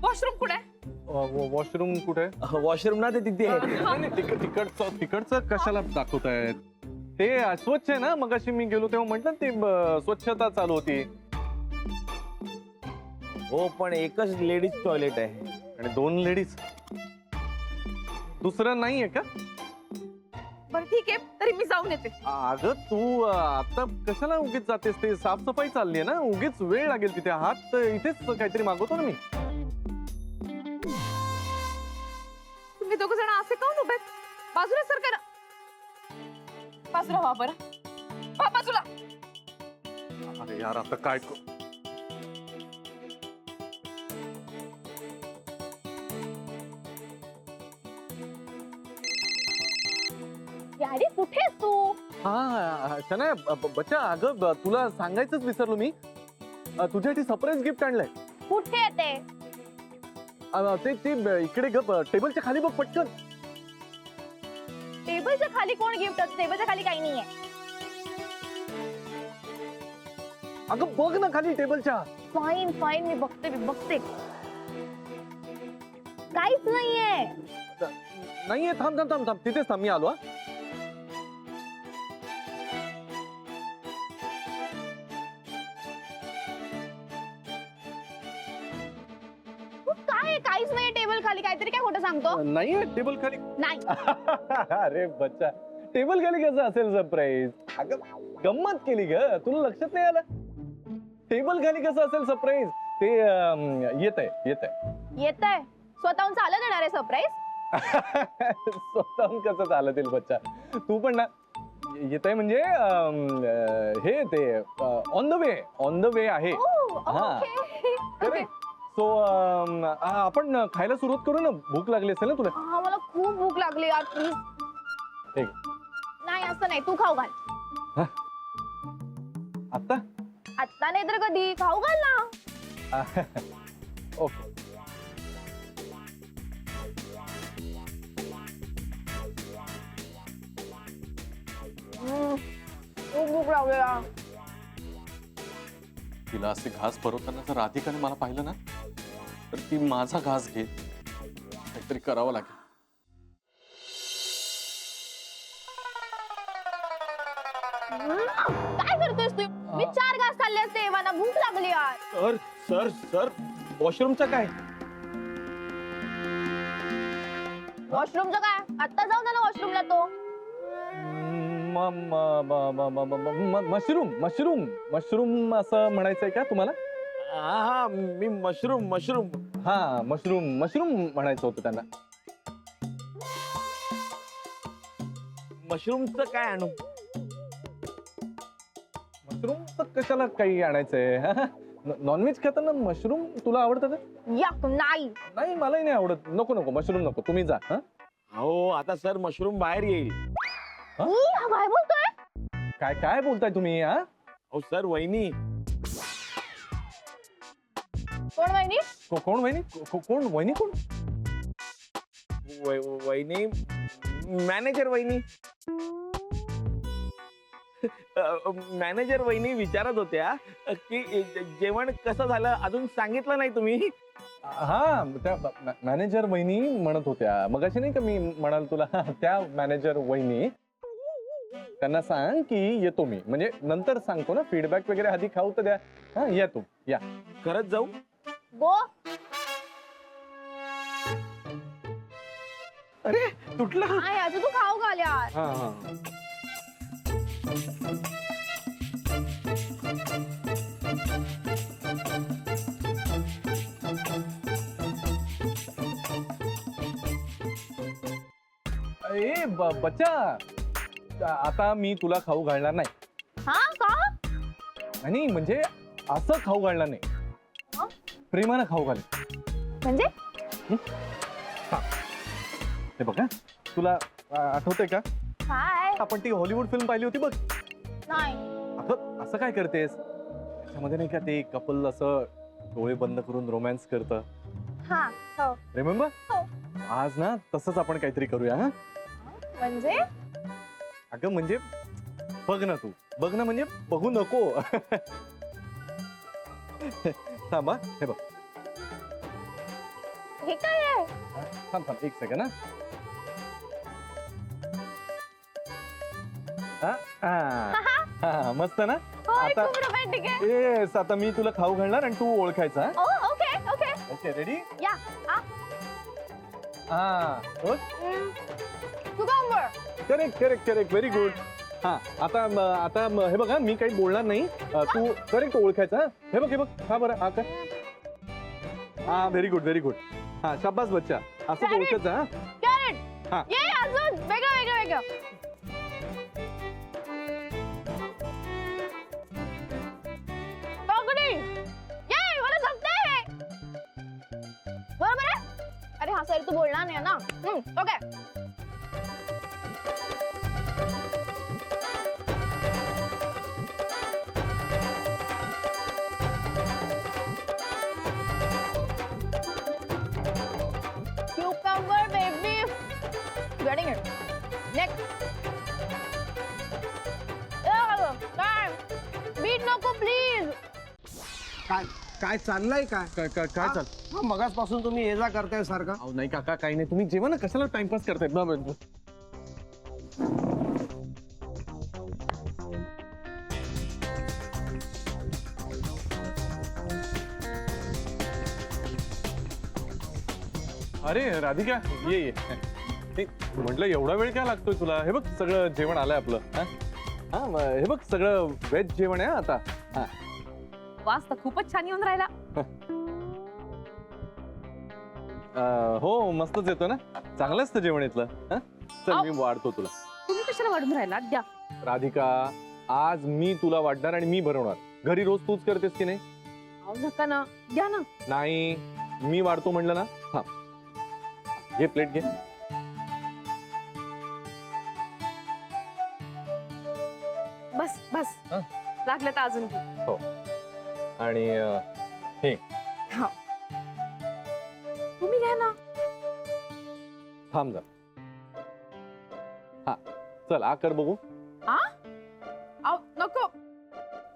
Washroom कुठे आहे? Washroom कुठे? वॉशरूम ना ते तिथे आहे. तिकडचं कशाला दाखवतायत? ते अस्वच्छ आहे ना. मगाशी मी गेलो तेव्हा म्हटलं ते स्वच्छता चालू होती. हो पण एकच लेडीज टॉयलेट आहे. आणि 2 लेडीज. दुसरं नाहीये का? बरं ठीक आहे, तरी मी जाऊन येते. अगं तू आता कशाला उगीच जातेस? ते साफसफाई चालली आहे ना. उगीच वेळ लागेल तिथे. हात इथेच काहीतरी मागवतो ना मी. तुम्ही दोघ जण असे काऊन उभे आहेत? बाजूला सर करा. बाजूला व्हा बरं. व्हा बाजूला. अरे यार आता काय यारी कुठेस तू? हा शनाया बच्चा, अगं तुला सांगायचंच विसरलो मी. तुझ्यासाठी सरप्राईज गिफ्ट आणलंय. कुठे ते? ते इकडे टेबलच्या खाली बघ पटकन. टेबलच्या खाली कोण गिफ्ट असतं? टेबलच्या खाली काही नाहीये. अगं बघ ना खाली टेबलच्या. फाईन फाईन, मी बघते काहीच नाहीये. नाहीये. थांब थांब थांब थांब तिथेच थांब. मी आलो. हा काय? काहीच नाही टेबल खाली. काहीतरी काय खोटं सांगतो? नाहीये टेबल खाली. नाही. अरे बच्चा, टेबल खाली कसं असेल सरप्राईज? अगं गंमत केली ग. तुला लक्षात नाही आलं? टेबल खाली कसं असेल सरप्राईज? ते येत आहे. स्वतःहून चालत येणार आहे सरप्राईज? स्वतःहून कसं चालत येईल बच्चा? तू पण ना. येत आहे म्हणजे हे ते ऑन द वे आहे. ओके. सो आपण खायला सुरुवात करू ना. भूक लागली असेल ना तुला? हा, मला खूप भूक लागली यार. प्लीज. ठीक. नाही असं नाही, तू खाऊ घाल. आता आत्ता नाही तर कधी? खाऊ घाल ना. ओके. खूप भूक लागली यार. तिला असे घास भरवताना जर राधिकाने मला पाहिलं ना, तर ती माझा घास घेत. काहीतरी करावं लागेल. काय करतोयस तू? मी 4 घास खाल्ले असते. मला भूक लागली यार. सर सर सर वॉशरूमचं काय? वॉशरूमचं काय? आत्ता जाऊ दे ना वॉशरूमला तो. मशरूम असं म्हणायचंय का तुम्हाला? हा मी मशरूम हा मशरूम म्हणायचं होतं त्यांना. मशरूमचं काय आणू? मशरूमचं कशाला काही आणायचंय? नॉनव्हेज खाताना मशरूम तुला आवडतं? नाही. नाही मलाही नाही आवडत. नको मशरूम नको. तुम्ही जा. हो आता सर मशरूम बाहेर येईल. काय बोलतोय? काय बोलताय तुम्ही? हो सर वहिनी. कोण वहिनी? कोण वहिनी? कोण वहिनी? कोण वहिनी? मॅनेजर वहिनी. मॅनेजर वहिनी विचारत होत्या की जेवण कसं झालं अजून सांगितलं नाही तुम्ही. हा त्या मॅनेजर वहिनी म्हणत होत्या. मगाशी नाही का मी म्हणाल तुला? त्या मॅनेजर वहिनी. त्यांना सांग की येतो मी. म्हणजे नंतर सांगतो ना. फीडबॅक वगैरे आधी खाऊ तर द्या. हा या तू या. खरंच जाऊ? गो. अरे तुटला. नाही अजून तू खाऊ घाल यार. हा ए बच्चा, आता मी तुला खाऊ घालणार नाही. हा का? आणि म्हणजे असं खाऊ घालणार नाही. प्रेमानं खाऊ घाल. म्हणजे? हे बघ. तुला आठवतंय का काय? आपण ती हॉलिवूड फिल्म पाहिली होती बघ? नाही. अगं असं काय करतेस? त्याच्यामध्ये नाही का ते कपल असं डोळे बंद करून रोमॅन्स करतं. हा हो. रिमेंबर? हो. आज ना तसंच आपण काहीतरी करूया. हा म्हणजे? अगं म्हणजे बघ ना. तू बघ ना. म्हणजे बघू नको. थांबा. हे बघ. हे काय आहे? थांब थांब एक सेकंड हा मस्त ना. होय, आता खूप रोमॅन्टिक आहे. येस आता मी तुला खाऊ घालणार आणि तू ओळखायचा. ओ ओके ओके ओके रेडी. या हा cucumber. Correct correct correct very good. हा आता आता हे बघा मी काही बोलणार नाही. तू करेक्ट ओळखायचा. हे बघ हा बरं हा काय. हा व्हेरी गुड व्हेरी गुड. हा शाबास बच्चा असं Carrot. ओळखायचा. हा Carrot. हा. ये अजून वेगळं वेगळं वेगळं. काकडी. ये मला जमतंय. बरोबर आहे. अरे हा सर तू बोलणार नाही ना. Okay. Cucumber, baby. Getting it. Next. Beat नको प्लीज. काय काय चाललंय काय काय काय काय चाल. हा, मगाचपासून तुम्ही ये जा करताय सारखा. अहो नाही काका काही नाही तुम्ही जेव्हा ना कशाला टाइमपास करतायत ना. अरे राधिका ये ये. हे, म्हटलं एवढा वेळ काय लागतोय तुला. हे बघ सगळं जेवण आलंय आपलं. हा हा हे बघ सगळं व्हेज जेवण आहे आता. हा वास तर खूपच छान येऊन राहिला. हो मस्तच येतो ना. चांगलं असतं जेवण इथलं. हा चल मी वाढतो तुला. तुम्ही कशाला वाढून राहिला द्या. राधिका आज मी तुला वाढणार आणि मी भरवणार. घरी रोज तूच करतेस की नाही. अहो नका ना द्या ना. नाही मी वाढतो म्हणलं ना. हा घे प्लेट घे. बस बस हा. लागलं तर अजून घे. हो आणि हे तुम्ही घ्या ना. थांब जा. हा चल आ कर बघू. अहो नको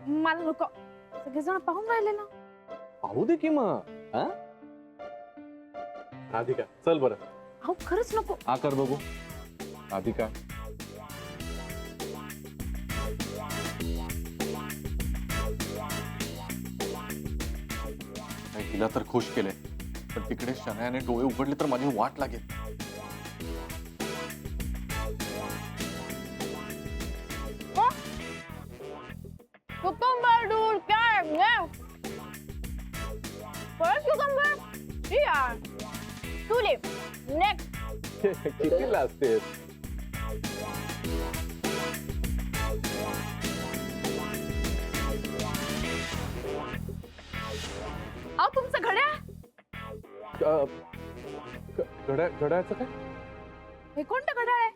मला नको. सगळेजण पाहून राहिले ना. पाहू दे की मग. हा राधिका चल बरं अहो खरंच नको. आ कर बघू. राधिका हिला तर खुश केले पण तिकडे शनायाने डोळे उघडले तर माझी वाट लागेल. Cucumber, dude. Carrot. No. First cucumber. Yeah. Tulip. Next. किती लाजतेस. अहो तुमचं घड्याळ. घड्याळाचं काय. हे कोणतं घड्याळ आहे?